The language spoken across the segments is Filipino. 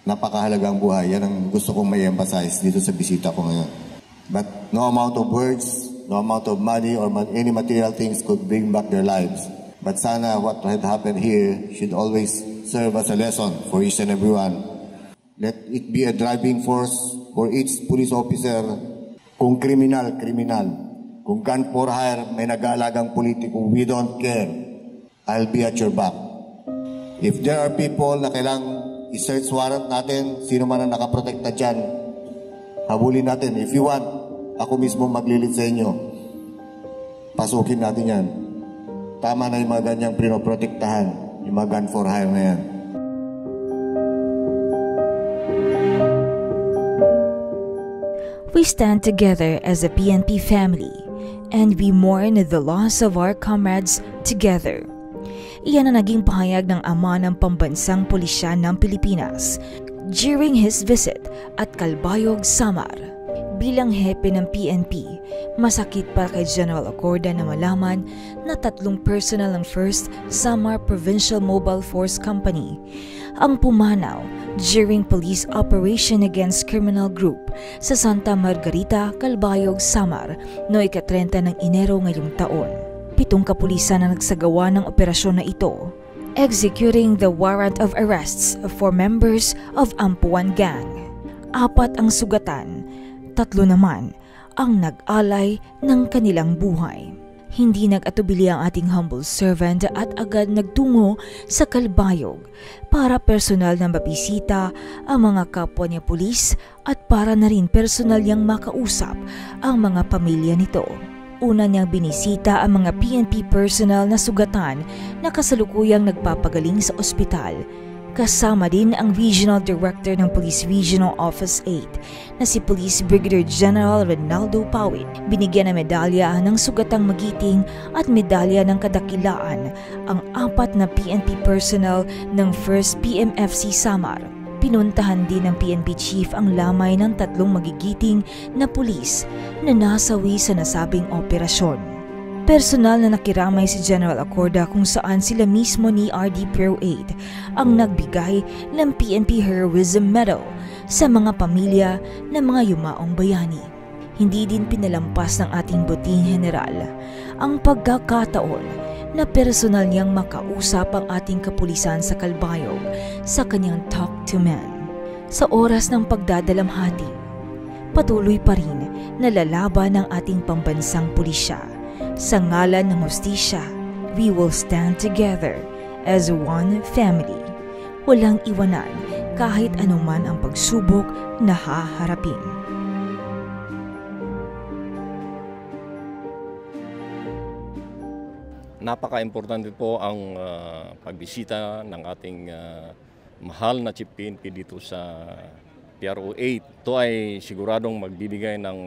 napakahalagang buhay. Yan ang gusto kong may emphasize dito sa bisita ko ngayon. But no amount of words, no amount of money or any material things could bring back their lives. But sana what had happened here should always serve as a lesson for each and everyone. Let it be a driving force for each police officer. Kung kriminal. Kung gun for hire, may nag-aalagang politiko, we don't care. I'll be at your back. If there are people na kailangang i-search warrant natin, sino man ang nakaprotekta dyan, habulin natin. If you want, ako mismo maglilid sa inyo. Pasukin natin yan. Tama na yung mga ganyang pinoprotektahan, yung mga gun for hire na yan. We stand together as a PNP family and we mourn the loss of our comrades together. Iyan ang naging pahayag ng ama ng pambansang pulisyan ng Pilipinas during his visit at Calbayog, Samar. Bilang hepe ng PNP, masakit para kay General Acorda na malaman na 3 personnel ng 1st Samar Provincial Mobile Force Company ang pumanaw during police operation against criminal group sa Santa Margarita, Calbayog, Samar noong ika-30 ng Enero ngayong taon. 7 kapulisan ang nagsagawa ng operasyon na ito, executing the warrant of arrests for members of Ampuan Gang. 4 ang sugatan, 3 naman ang nag-alay ng kanilang buhay. Hindi nag-atubili ang ating humble servant at agad nagtungo sa Calbayog para personal na mabisita ang mga kapwa niya pulis at para na rin personal niyang makausap ang mga pamilya nito. Una niyang binisita ang mga PNP personnel na sugatan na kasalukuyang nagpapagaling sa ospital. Kasama din ang Regional Director ng Police Regional Office 8 na si Police Brigadier General Ronaldo Pawit. Binigyan ng medalya ng sugatang magiting at medalya ng kadakilaan ang 4 na PNP personnel ng 1st PMFC Samar. Pinuntahan din ng PNP Chief ang lamay ng 3 magigiting na pulis na nasawi sa nasabing operasyon. Personal na nakiramay si General Acorda kung saan sila mismo ni RD Pro 8 ang nagbigay ng PNP Heroism Medal sa mga pamilya ng mga yumaong bayani. Hindi din pinalampas ng ating buting general ang pagkakataon na personal niyang makausap ang ating kapulisan sa Calbayog sa kanyang Talk to Man. Sa oras ng pagdadalamhati, patuloy pa rin na lalaban ng ating pambansang pulisya. Sa ngalan ng hustisya, we will stand together as one family. Walang iwanan kahit anuman ang pagsubok na haharapin. Napaka-importante po ang pagbisita ng ating mahal na Chief PNP dito sa PRO 8. Ito ay siguradong magbibigay ng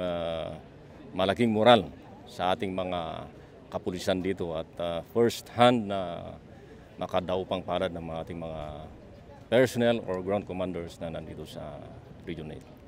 malaking moral sa ating mga kapulisan dito at first hand na makadaupang palad ng ating mga personnel or ground commanders na nandito sa Region 8.